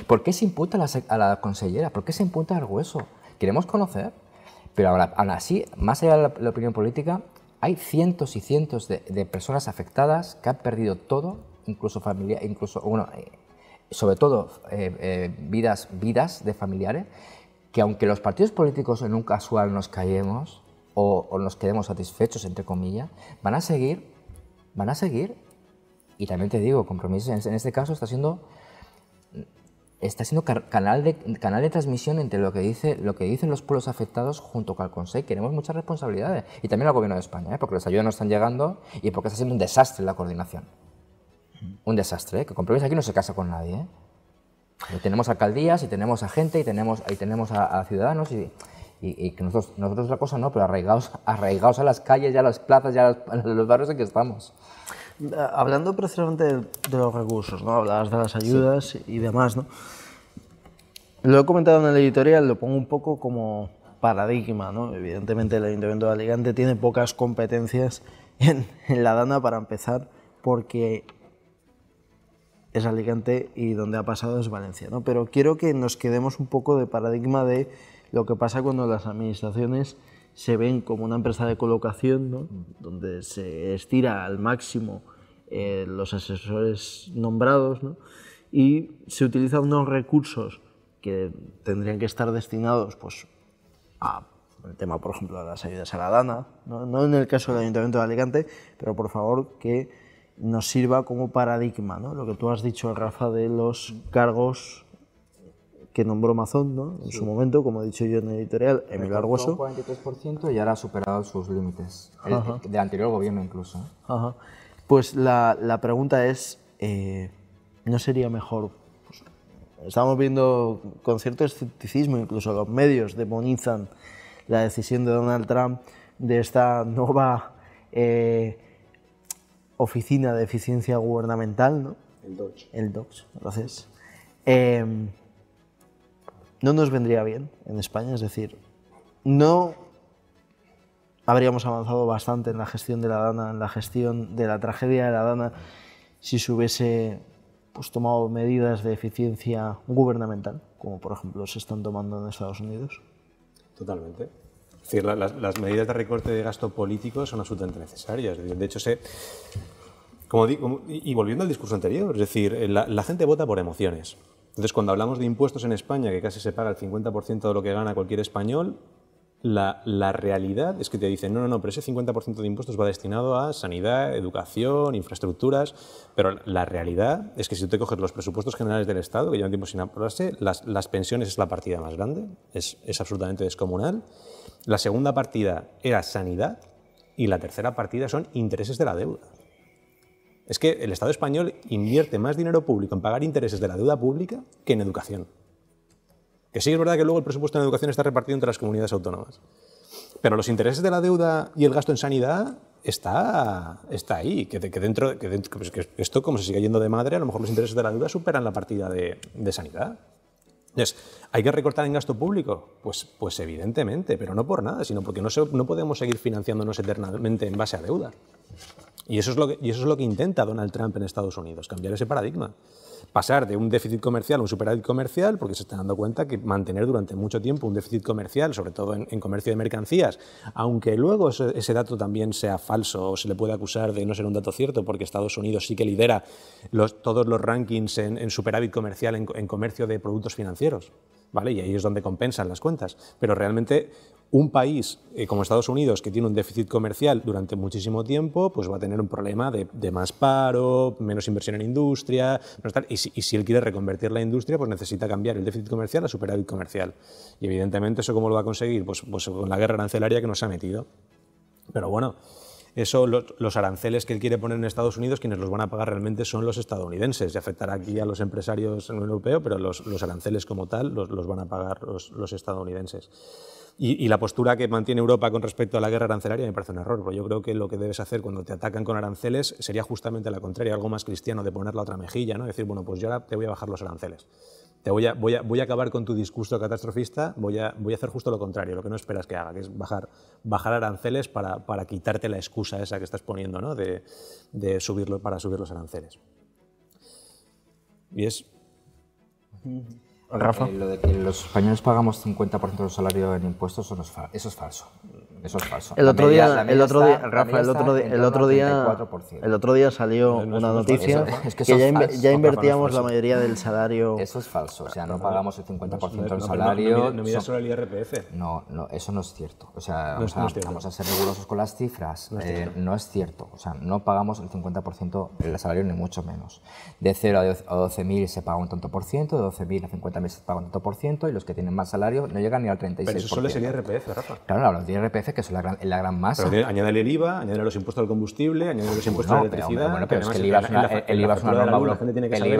¿Por qué se imputa a la consellera? ¿Por qué se imputa al Argueso? Queremos conocer, pero ahora, aún así, más allá de la opinión política, hay cientos y cientos de personas afectadas que han perdido todo, incluso familia, sobre todo vidas de familiares, que aunque los partidos políticos en un casual nos callemos o nos quedemos satisfechos, entre comillas, van a seguir, y también te digo, Compromís en este caso está siendo canal de transmisión entre lo que dicen los pueblos afectados junto con el Consejo. Queremos muchas responsabilidades, y también al Gobierno de España, porque las ayudas no están llegando y porque está siendo un desastre la coordinación. Un desastre, que Compromís aquí no se casa con nadie. Y tenemos alcaldías, y tenemos a gente, y tenemos a ciudadanos, y que nosotros la cosa no, pero arraigados a las calles, ya a las plazas, ya a los barrios en que estamos. Hablando precisamente de los recursos, ¿no? Hablabas de las ayudas y demás, ¿no? Lo he comentado en el editorial, lo pongo un poco como paradigma, ¿no? Evidentemente el Ayuntamiento de Alicante tiene pocas competencias en la Dana para empezar, porque es Alicante y donde ha pasado es Valencia, ¿no? Pero quiero que nos quedemos un poco de paradigma de lo que pasa cuando las administraciones se ven como una empresa de colocación, ¿no? Donde se estira al máximo los asesores nombrados, ¿no? Y se utilizan unos recursos que tendrían que estar destinados pues, a el tema, por ejemplo, de las ayudas a la Dana, no en el caso del Ayuntamiento de Alicante, pero por favor que nos sirva como paradigma, ¿no? Lo que tú has dicho, Rafa, de los cargos que nombró Mazón, ¿no? En su momento, como he dicho yo en el editorial, Emilio Argueso. Un 43% y ahora ha superado sus límites, del anterior gobierno incluso. Ajá. Pues la pregunta es, ¿no sería mejor? Pues, estamos viendo con cierto escepticismo, incluso los medios demonizan la decisión de Donald Trump de esta nueva oficina de eficiencia gubernamental, ¿no? El DOGE, gracias. No nos vendría bien en España, es decir, no habríamos avanzado bastante en la gestión de la Dana, en la gestión de la tragedia de la Dana, si se hubiese pues, tomado medidas de eficiencia gubernamental, como por ejemplo se están tomando en Estados Unidos. Totalmente. Es decir, las medidas de recorte de gasto político son absolutamente necesarias. De hecho, y volviendo al discurso anterior, es decir, la gente vota por emociones. Entonces, cuando hablamos de impuestos en España, que casi se paga el 50% de lo que gana cualquier español, la realidad es que te dicen, no, pero ese 50% de impuestos va destinado a sanidad, educación, infraestructuras, pero la realidad es que si tú te coges los presupuestos generales del Estado, que llevan tiempo sin aprobarse, las pensiones es la partida más grande, es absolutamente descomunal. La segunda partida era sanidad y la tercera partida son intereses de la deuda. Es que el Estado español invierte más dinero público en pagar intereses de la deuda pública que en educación. Que sí es verdad que luego el presupuesto en educación está repartido entre las comunidades autónomas. Pero los intereses de la deuda y el gasto en sanidad está ahí. Que esto, como se sigue yendo de madre, a lo mejor los intereses de la deuda superan la partida de sanidad. Entonces, ¿hay que recortar en gasto público? Pues evidentemente, pero no por nada, sino porque no podemos seguir financiándonos eternamente en base a deuda. Y eso es lo que intenta Donald Trump en Estados Unidos, cambiar ese paradigma. Pasar de un déficit comercial a un superávit comercial, porque se está dando cuenta que mantener durante mucho tiempo un déficit comercial, sobre todo en comercio de mercancías, aunque luego ese dato también sea falso o se le puede acusar de no ser un dato cierto, porque Estados Unidos sí que lidera todos los rankings en superávit comercial en comercio de productos financieros, ¿vale? Y ahí es donde compensan las cuentas. Pero realmente un país como Estados Unidos, que tiene un déficit comercial durante muchísimo tiempo, pues va a tener un problema de más paro, menos inversión en industria, y si él quiere reconvertir la industria, pues necesita cambiar el déficit comercial a superávit comercial. Y evidentemente, ¿eso cómo lo va a conseguir? Pues con la guerra arancelaria que nos ha metido. Pero bueno, eso, los aranceles que él quiere poner en Estados Unidos, quienes los van a pagar realmente son los estadounidenses. Y afectará aquí a los empresarios en la Unión Europea, pero los aranceles como tal los van a pagar los estadounidenses. Y la postura que mantiene Europa con respecto a la guerra arancelaria me parece un error, porque yo creo que lo que debes hacer cuando te atacan con aranceles sería justamente la contraria, algo más cristiano, de poner la otra mejilla, ¿no? Decir, bueno, pues yo ahora te voy a bajar los aranceles. Voy a acabar con tu discurso catastrofista, voy a hacer justo lo contrario, lo que no esperas que haga, que es bajar aranceles para quitarte la excusa esa que estás poniendo, ¿no? de subirlo, para subir los aranceles. Y es... Rafa. Lo de que los españoles pagamos 50% del salario en impuestos, eso es falso. Eso es falso. El otro día salió No, una noticia que ya invertíamos la mayoría del salario. Eso es falso, o sea, no pagamos el 50% del salario. No miras solo el IRPF. No, eso no es cierto. O sea, vamos a ser rigurosos con las cifras. No es cierto. O sea, no pagamos el 50% del salario, ni mucho menos. De 0 a 12.000 se paga un tanto por ciento, de 12.000 a 50.000 se paga un tanto por ciento, y los que tienen más salario no llegan ni al 36%. Pero eso solo es el IRPF, Rafa. Claro, hablo del IRPF, que es la gran masa. Pero añádale el IVA, añádale los impuestos al combustible, añádale los impuestos a la electricidad. Bueno, pero es que el IVA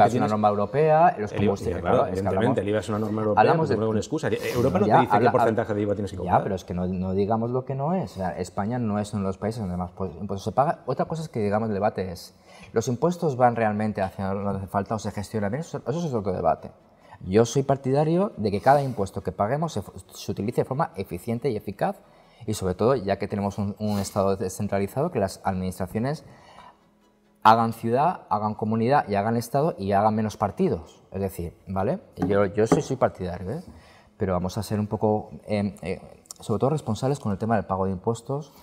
es una norma europea. Los combustibles, claro, evidentemente, el IVA es una norma europea, no tengo una excusa. Europa no te dice qué porcentaje de IVA tienes que comprar. Ya, pero es que no digamos lo que no es. O sea, España no es uno de los países donde más impuestos se paga. Otra cosa es que, digamos, el debate es, ¿los impuestos van realmente hacia donde hace falta o se gestionan bien? Eso es otro debate. Yo soy partidario de que cada impuesto que paguemos se utilice de forma eficiente y eficaz, y sobre todo, ya que tenemos un Estado descentralizado, que las administraciones hagan ciudad, hagan comunidad y hagan Estado y hagan menos partidos. Es decir, ¿vale? Yo soy partidario, ¿eh? Pero vamos a ser un poco, sobre todo, responsables con el tema del pago de impuestos,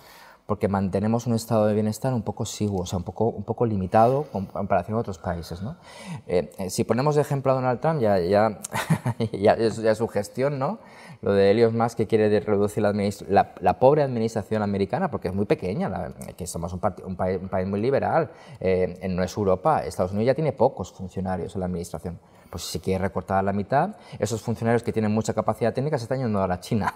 porque mantenemos un estado de bienestar un poco exiguo, o sea, un poco limitado en comparación a otros países, ¿no? Si ponemos de ejemplo a Donald Trump, ya es su gestión, ¿no? Lo de Elon Musk, que quiere reducir la pobre administración americana, porque es muy pequeña, que somos un país muy liberal, no es Europa. Estados Unidos ya tiene pocos funcionarios en la administración. Pues si quiere recortar a la mitad, esos funcionarios que tienen mucha capacidad técnica se están yendo a la China.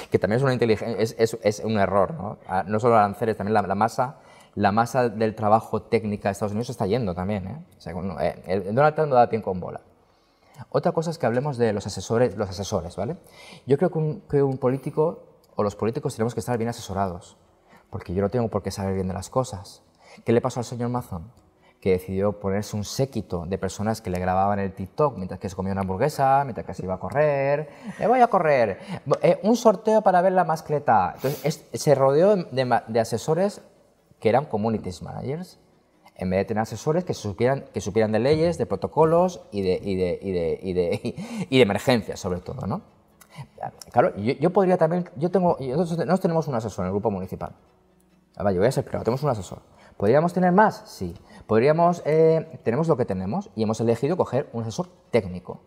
Que también es una es un error, ¿no? No solo aranceles, también la masa del trabajo técnica de Estados Unidos se está yendo también, ¿eh? O sea, Donald Trump no da pie con bola. Otra cosa es que hablemos de los asesores, ¿vale? Yo creo que un político, o los políticos, tenemos que estar bien asesorados, porque yo no tengo por qué saber bien de las cosas. ¿Qué le pasó al señor Mazón? Que decidió ponerse un séquito de personas que le grababan el TikTok mientras que se comía una hamburguesa, mientras que se iba a correr. ¡Me voy a correr! Un sorteo para ver la mascleta. Entonces, se rodeó de asesores que eran community managers, en vez de tener asesores que supieran de leyes, de protocolos y de emergencias, sobre todo, ¿no? Claro, yo podría también... Nosotros tenemos un asesor en el grupo municipal. Yo voy a ser claro, tenemos un asesor. ¿Podríamos tener más? Sí. Tenemos lo que tenemos y hemos elegido coger un asesor técnico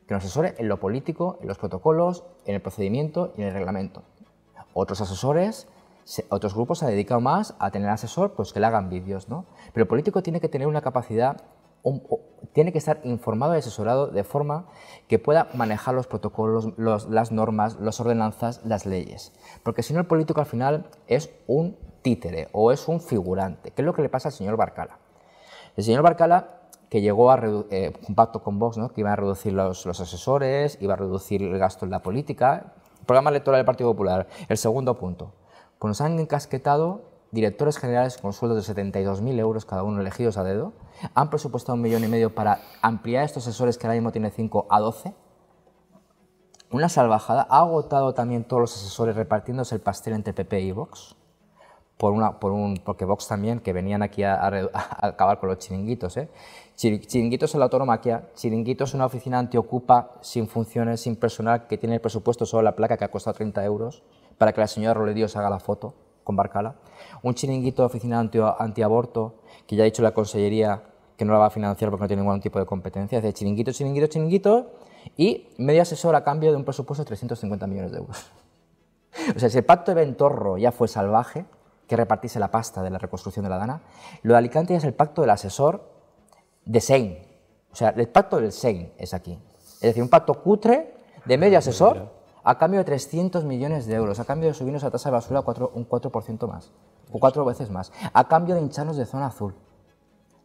que nos asesore en lo político, en los protocolos, en el procedimiento y en el reglamento. Otros grupos se han dedicado más a tener asesor, pues que le hagan vídeos, ¿no? Pero el político tiene que tener una capacidad, tiene que estar informado y asesorado de forma que pueda manejar los protocolos, las normas, las ordenanzas, las leyes. Porque si no, el político al final es un títere o es un figurante, que es lo que le pasa al señor Barcala. El señor Barcala, que llegó a un pacto con Vox, ¿no? Que iba a reducir los asesores, iba a reducir el gasto en la política, programa electoral del Partido Popular. El segundo punto, pues nos han encasquetado directores generales con sueldos de 72.000 euros cada uno, elegidos a dedo, han presupuestado 1,5 millones para ampliar estos asesores, que ahora mismo tiene 5, a 12. Una salvajada. Ha agotado también todos los asesores repartiéndose el pastel entre PP y Vox. Porque Vox también, que venían aquí a acabar con los chiringuitos, ¿eh? Chiringuitos en la tauromaquia, chiringuitos en una oficina antiocupa, sin funciones, sin personal, que tiene el presupuesto solo la placa, que ha costado 30 euros, para que la señora Roledios haga la foto con Barcala. Un chiringuito de oficina antiaborto, que ya ha dicho la Consellería que no la va a financiar porque no tiene ningún tipo de competencia. Es de chiringuito, chiringuito, chiringuito, y medio asesor a cambio de un presupuesto de 350 millones de euros. O sea, si el pacto de Ventorro ya fue salvaje, que repartirse la pasta de la reconstrucción de la Dana, lo de Alicante es el pacto del asesor de Sein. O sea, el pacto del Sein es aquí. Es decir, un pacto cutre de medio asesor a cambio de 300 millones de euros, a cambio de subirnos la tasa de basura un 4% más, o 4 veces más, a cambio de hincharnos de zona azul,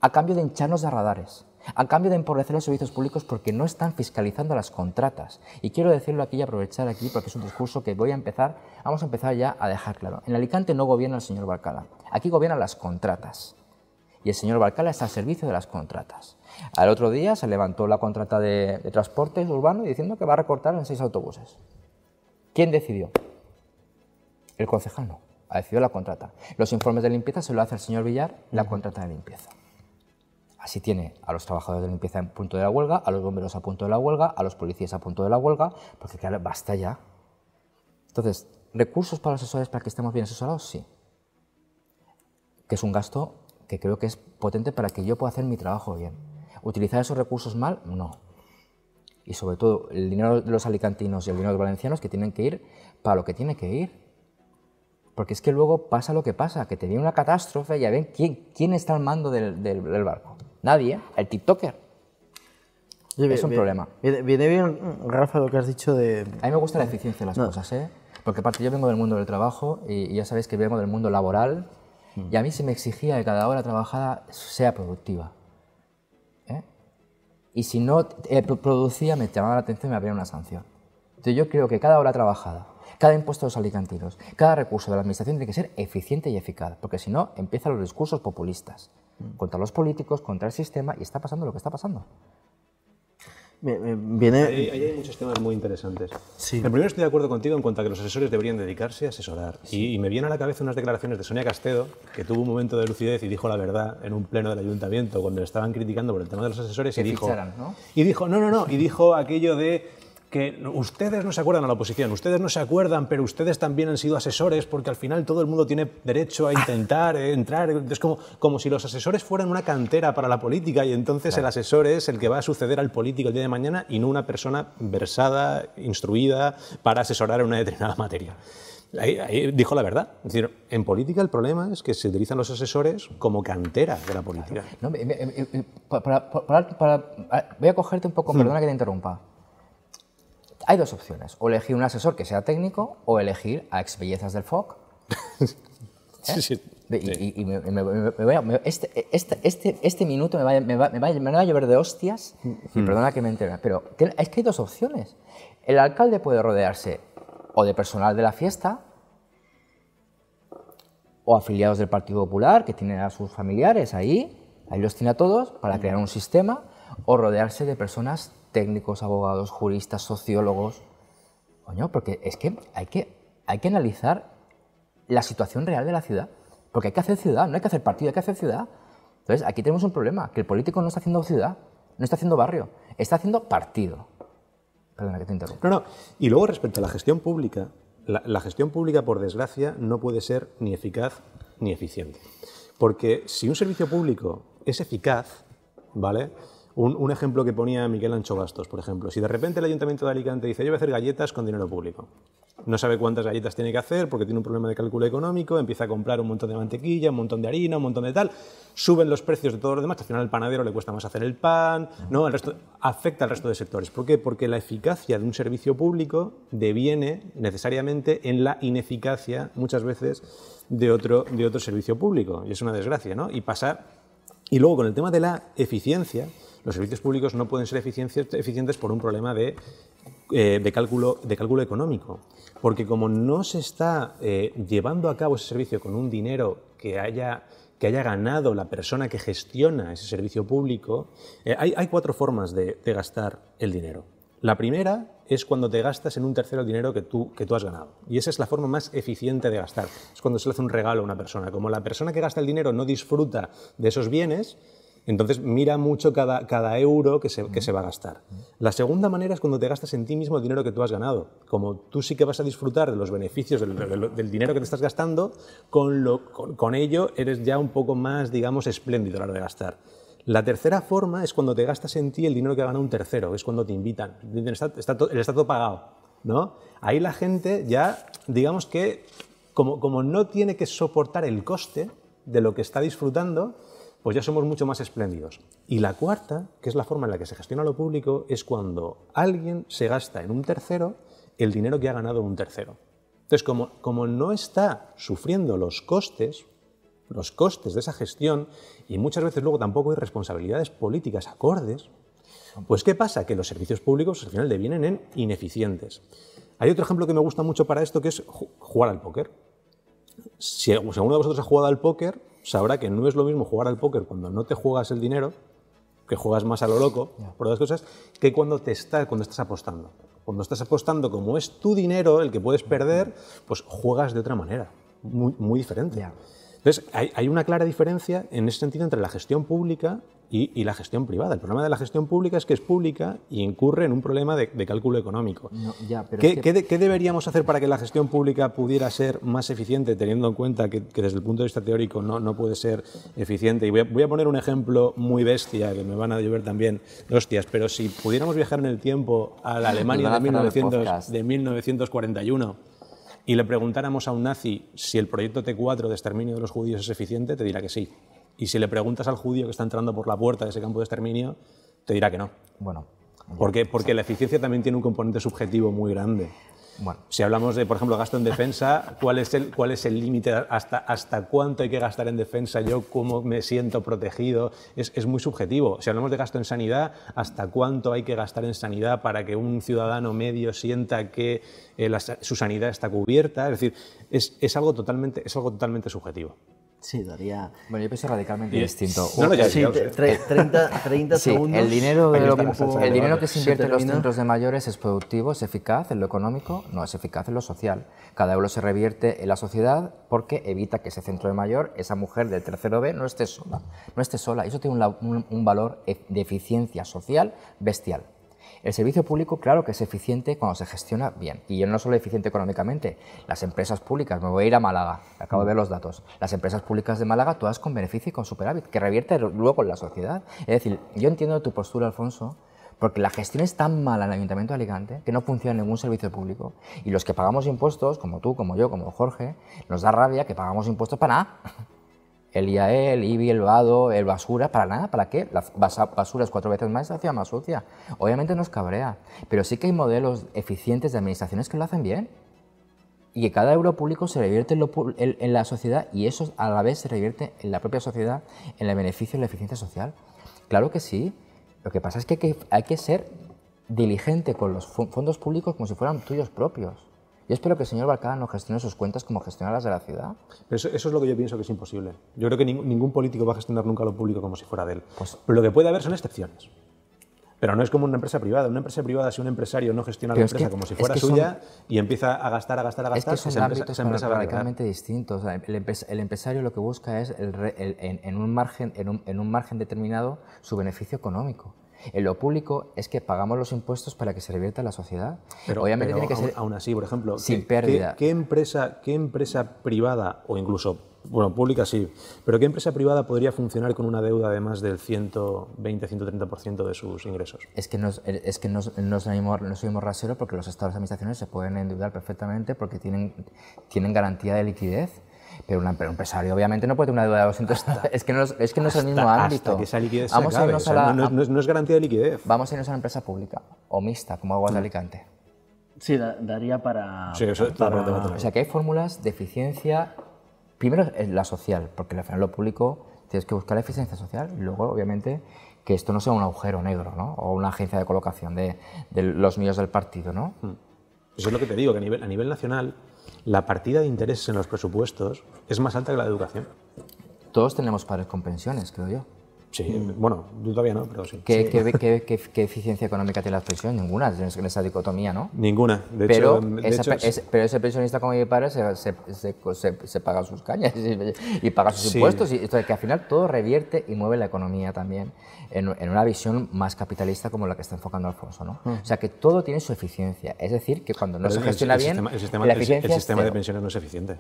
a cambio de hincharnos de radares, a cambio de empobrecer los servicios públicos porque no están fiscalizando las contratas. Y quiero decirlo aquí y aprovechar aquí porque es un discurso que vamos a empezar ya a dejar claro. En Alicante no gobierna el señor Barcala, aquí gobiernan las contratas. Y el señor Barcala está al servicio de las contratas. Al otro día se levantó la contrata de transporte urbano diciendo que va a recortar en 6 autobuses. ¿Quién decidió? El concejal no, ha decidido la contrata. Los informes de limpieza se lo hace el señor Villar, la contrata de limpieza. Así tiene a los trabajadores de limpieza en punto de la huelga, a los bomberos a punto de la huelga, a los policías a punto de la huelga, porque claro, basta ya. Entonces, ¿recursos para los asesores para que estemos bien asesorados? Sí. Que es un gasto que creo que es potente para que yo pueda hacer mi trabajo bien. ¿Utilizar esos recursos mal? No. Y sobre todo, el dinero de los alicantinos y el dinero de los valencianos que tienen que ir para lo que tiene que ir. Porque es que luego pasa lo que pasa, que te viene una catástrofe y a ver quién está al mando del barco. Nadie, el tiktoker. Es un problema. Viene bien, Rafa, lo que has dicho de... A mí me gusta la eficiencia de las cosas, ¿eh? Porque aparte yo vengo del mundo del trabajo y ya sabéis que vengo del mundo laboral y a mí se me exigía que cada hora trabajada sea productiva. Y si no producía, me llamaba la atención y me habría una sanción. Entonces yo creo que cada hora trabajada, cada impuesto de los alicantinos, cada recurso de la administración tiene que ser eficiente y eficaz, porque si no empiezan los discursos populistas contra los políticos, contra el sistema, y está pasando lo que está pasando. Viene... Hay muchos temas muy interesantes. Sí. El primero, estoy de acuerdo contigo en cuanto a que los asesores deberían dedicarse a asesorar. Sí. Y me viene a la cabeza unas declaraciones de Sonia Castedo, que tuvo un momento de lucidez y dijo la verdad en un pleno del ayuntamiento cuando le estaban criticando por el tema de los asesores. Que ficharan, ¿no? Y dijo, no, y dijo aquello de que ustedes no se acuerdan a la oposición, ustedes no se acuerdan, pero ustedes también han sido asesores porque al final todo el mundo tiene derecho a intentar entrar. Es como si los asesores fueran una cantera para la política y entonces el asesor es el que va a suceder al político el día de mañana y no una persona versada, instruida para asesorar en una determinada materia. Ahí dijo la verdad. Es decir, en política el problema es que se utilizan los asesores como cantera de la política. No, voy a cogerte un poco, perdona que te interrumpa. Hay dos opciones, o elegir un asesor que sea técnico o elegir a exbellezas del FOC. Sí. Este minuto me va a llover de hostias, y perdona que me entere, pero es que hay dos opciones. El alcalde puede rodearse o de personal de la fiesta o afiliados del Partido Popular, que tienen a sus familiares ahí los tiene a todos para crear un sistema, o rodearse de personas técnicos, abogados, juristas, sociólogos. Coño, porque es que hay que analizar la situación real de la ciudad. Porque hay que hacer ciudad, no hay que hacer partido, hay que hacer ciudad. Entonces, aquí tenemos un problema, que el político no está haciendo ciudad, no está haciendo barrio, está haciendo partido. Perdona que te interrumpa. No. Y luego, respecto a la gestión pública, la gestión pública, por desgracia, no puede ser ni eficaz ni eficiente. Porque si un servicio público es eficaz, ¿vale? Un ejemplo que ponía Miguel Ancho Bastos, por ejemplo. Si de repente el Ayuntamiento de Alicante dice yo voy a hacer galletas con dinero público, no sabe cuántas galletas tiene que hacer porque tiene un problema de cálculo económico, empieza a comprar un montón de mantequilla, un montón de harina, un montón de tal, suben los precios de todos los demás, que al final al panadero le cuesta más hacer el pan, ¿no? Afecta al resto de sectores. ¿Por qué? Porque la eficacia de un servicio público deviene necesariamente en la ineficacia, muchas veces, de otro servicio público. Y es una desgracia, ¿no? Y luego, con el tema de la eficiencia, los servicios públicos no pueden ser eficientes por un problema de cálculo económico. Porque como no se está llevando a cabo ese servicio con un dinero que haya ganado la persona que gestiona ese servicio público, hay 4 formas de gastar el dinero. La primera es cuando te gastas en un tercero el dinero que tú has ganado. Y esa es la forma más eficiente de gastar. Es cuando se le hace un regalo a una persona. Como la persona que gasta el dinero no disfruta de esos bienes, entonces mira mucho cada euro que se va a gastar. La segunda manera es cuando te gastas en ti mismo el dinero que tú has ganado. Como tú sí que vas a disfrutar de los beneficios del dinero que te estás gastando, con ello eres ya un poco más, digamos, espléndido a la hora de gastar. La tercera forma es cuando te gastas en ti el dinero que ha ganado un tercero, es cuando te invitan. Está todo pagado, ¿no? Ahí la gente ya, digamos que, como no tiene que soportar el coste de lo que está disfrutando, pues ya somos mucho más espléndidos. Y la cuarta, que es la forma en la que se gestiona lo público, es cuando alguien se gasta en un tercero el dinero que ha ganado un tercero. Entonces, como no está sufriendo los costes de esa gestión, y muchas veces luego tampoco hay responsabilidades políticas acordes, pues ¿qué pasa? Que los servicios públicos al final devienen en ineficientes. Hay otro ejemplo que me gusta mucho para esto, que es jugar al póker. Si alguno de vosotros ha jugado al póker, sabrá que no es lo mismo jugar al póker cuando no te juegas el dinero, que juegas más a lo loco, por otras cosas, que cuando estás apostando. Cuando estás apostando, como es tu dinero el que puedes perder, pues juegas de otra manera, muy diferente. Entonces, hay una clara diferencia en ese sentido entre la gestión pública y la gestión privada. El problema de la gestión pública es que es pública y incurre en un problema de cálculo económico. ¿Qué deberíamos hacer para que la gestión pública pudiera ser más eficiente, teniendo en cuenta que desde el punto de vista teórico no puede ser eficiente? Y voy a poner un ejemplo muy bestia, que me van a llover también de hostias, pero si pudiéramos viajar en el tiempo a la Alemania de 1941 y le preguntáramos a un nazi si el proyecto T4 de exterminio de los judíos es eficiente, te dirá que sí. Y si le preguntas al judío que está entrando por la puerta de ese campo de exterminio, te dirá que no. Bueno, porque la eficiencia también tiene un componente subjetivo muy grande. Bueno. Si hablamos de, por ejemplo, gasto en defensa, ¿cuál es el límite? ¿Hasta cuánto hay que gastar en defensa? ¿Yo cómo me siento protegido? Es muy subjetivo. Si hablamos de gasto en sanidad, ¿hasta cuánto hay que gastar en sanidad para que un ciudadano medio sienta que su sanidad está cubierta? Es decir, es algo totalmente subjetivo. Sí, daría... Bueno, yo pienso radicalmente distinto. Sí, 30 sí, segundos. el dinero que se invierte en los centros de mayores es productivo, es eficaz en lo económico, no es eficaz en lo social. Cada euro se revierte en la sociedad porque evita que ese centro de mayor, esa mujer del tercero B, no esté sola. Eso tiene un valor de eficiencia social bestial. El servicio público, claro que es eficiente cuando se gestiona bien. Y no solo eficiente económicamente. Las empresas públicas, me voy a ir a Málaga, acabo de ver los datos. Las empresas públicas de Málaga, todas con beneficio y con superávit, que revierte luego en la sociedad. Es decir, yo entiendo tu postura, Alfonso, porque la gestión es tan mala en el Ayuntamiento de Alicante que no funciona ningún servicio público. Y los que pagamos impuestos, como tú, como yo, como Jorge, nos da rabia que pagamos impuestos para nada. El IAE, el IBI, el VADO, el basura, ¿para nada? ¿Para qué? La basura es 4 veces más y más sucia. Obviamente nos cabrea, pero sí que hay modelos eficientes de administraciones que lo hacen bien y que cada euro público se revierte en la sociedad y eso a la vez se revierte en la propia sociedad, en el beneficio y la eficiencia social. Claro que sí, lo que pasa es que hay que ser diligente con los fondos públicos como si fueran tuyos propios. Yo espero que el señor Balcada no gestione sus cuentas como gestiona las de la ciudad. Pero eso es lo que yo pienso que es imposible. Yo creo que ningún político va a gestionar nunca lo público como si fuera de él. Pero lo que puede haber son excepciones. Pero no es como una empresa privada. Una empresa privada, si un empresario no gestiona la empresa como si fuera suya y empieza a gastar, es que son ámbitos radicalmente distintos. O sea, el empresario lo que busca es en un margen determinado su beneficio económico. En lo público es que pagamos los impuestos para que se revierta en la sociedad. Obviamente tiene que ser aún así, por ejemplo, sin pérdida. ¿Qué empresa privada, o incluso, bueno, pública sí, pero qué empresa privada podría funcionar con una deuda de más del 120-130% de sus ingresos? Es que no es el mismo rasero porque los estados de administraciones se pueden endeudar perfectamente porque tienen garantía de liquidez. Pero un empresario obviamente no puede tener una deuda de 200... Es que no es el mismo ámbito. Hasta que esa liquidez se acabe. No es garantía de liquidez. Vamos a irnos a una empresa pública o mixta, como Aguas de Alicante. Sí, daría para... Sí, O sea, que hay fórmulas de eficiencia. Primero, la social, porque al final lo público tienes que buscar la eficiencia social y luego, obviamente, que esto no sea un agujero negro, ¿no? O una agencia de colocación de los míos del partido, ¿no? Eso es lo que te digo, que a nivel nacional la partida de intereses en los presupuestos es más alta que la de educación. Todos tenemos padres con pensiones, creo yo. Sí, bueno, yo todavía no, pero sí. ¿Qué eficiencia económica tiene las pensiones? Ninguna, en esa dicotomía, ¿no? Ninguna. Pero ese pensionista como mi padre se paga sus cañas y paga sus impuestos. Y esto, que al final todo revierte y mueve la economía también en una visión más capitalista como la que está enfocando Alfonso, ¿no? O sea, que todo tiene su eficiencia. Es decir, que cuando no se gestiona bien, la eficiencia el sistema de pensiones no es eficiente.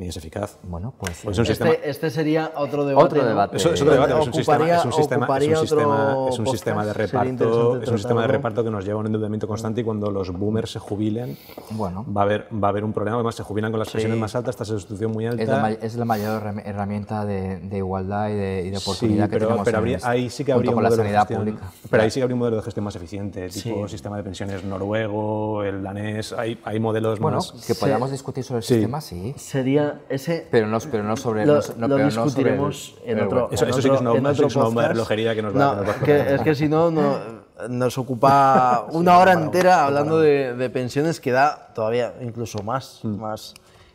ni es eficaz. Bueno, pues Porque es un sistema, Este sería otro debate. Otro debate. es otro debate, es un sistema de Sería reparto, interesante es un sistema de tratarlo. reparto que nos lleva a un endeudamiento constante y cuando los boomers se jubilen Bueno. va a haber un problema. Además se jubilan con las pensiones más altas, tasa de sustitución muy alta. Es la mayor herramienta de igualdad y de oportunidad Sí, que tenemos ahí sí que junto habría un con la modelo de sanidad gestión, pública. pero ahí sí que habría un modelo de gestión más eficiente, tipo sistema de pensiones noruego, el danés, hay modelos Bueno, más. que podamos discutir sobre el sistema, sí. Sería ese. Pero no sobre... Lo pero no discutiremos sobre en otro. Eso sí que es una bomba de relojería que nos va a No, es que si no, nos ocupa una hora entera hablando de pensiones que da todavía incluso más.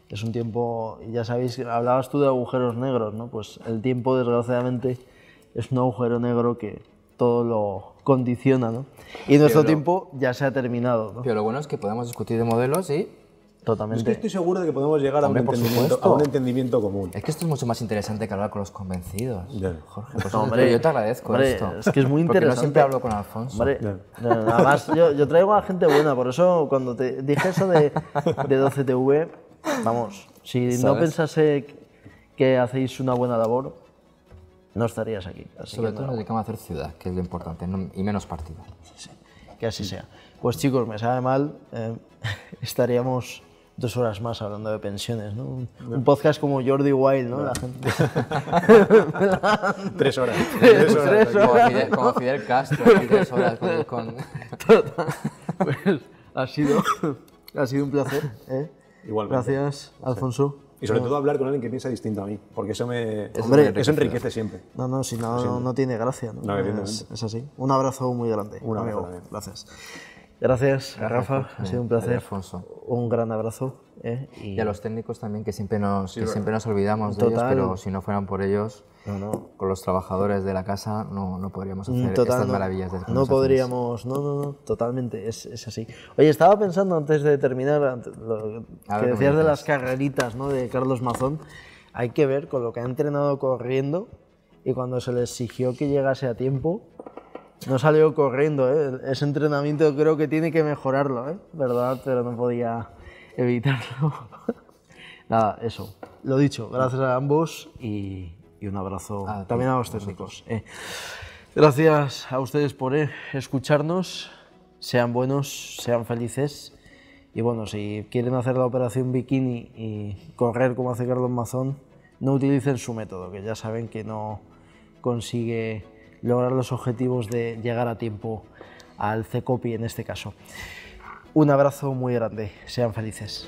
Es un tiempo, y ya sabéis, hablabas tú de agujeros negros, ¿no? Pues el tiempo, desgraciadamente, es un agujero negro que todo lo condiciona, ¿no? Y nuestro tiempo ya se ha terminado, ¿no? Pero lo bueno es que podemos discutir de modelos y... Totalmente. Es que estoy seguro de que podemos llegar a un Hombre, por entendimiento, supuesto. común. Es que esto es mucho más interesante que hablar con los convencidos. Ya. Jorge, pues Hombre, yo te agradezco hombre, esto. es que es muy Porque interesante. no siempre hablo con Alfonso. Hombre, además yo traigo a gente buena, por eso cuando te dije eso de 12TV, vamos, si no ¿Sabes? pensase que hacéis una buena labor, no estarías aquí. Así Sobre que, todo nos dedicamos a hacer ciudad, que es lo importante, y menos partido. que así sea. Pues chicos, me sabe mal, estaríamos 2 horas más hablando de pensiones, ¿no? Un podcast como Jordi Wild, ¿no? La gente... 3 horas. Como Fidel Castro, aquí 3 horas con... Pues ha sido un placer, ¿eh? Igualmente. Gracias, Alfonso. Y sobre todo hablar con alguien que piensa distinto a mí, porque eso Hombre, eso enriquece siempre. No, si no tiene gracia, ¿no? No, evidentemente. Es así. Un abrazo muy grande, Un abrazo amigo. también. Gracias. Gracias, Rafa. Ha sido un placer. Alfonso. Un gran abrazo. Y a los técnicos también, que siempre nos olvidamos de ellos, Total. pero si no fueran por ellos, con los trabajadores de la casa, no podríamos hacer estas maravillas. No podríamos, no, totalmente, es así. Oye, estaba pensando antes de terminar, lo que decías de las carreritas, ¿no? De Carlos Mazón, hay que ver con lo que ha entrenado corriendo y cuando se le exigió que llegase a tiempo, no salió corriendo, ¿eh? Ese entrenamiento creo que tiene que mejorarlo, ¿eh? ¿Verdad? Pero no podía evitarlo. Nada, eso. Lo dicho, gracias a ambos y un abrazo también a los técnicos. Gracias a ustedes por escucharnos. Sean buenos, sean felices. Y bueno, si quieren hacer la operación bikini y correr como hace Carlos Mazón, no utilicen su método, que ya saben que no consigue lograr los objetivos de llegar a tiempo al CECOPI en este caso. Un abrazo muy grande, sean felices.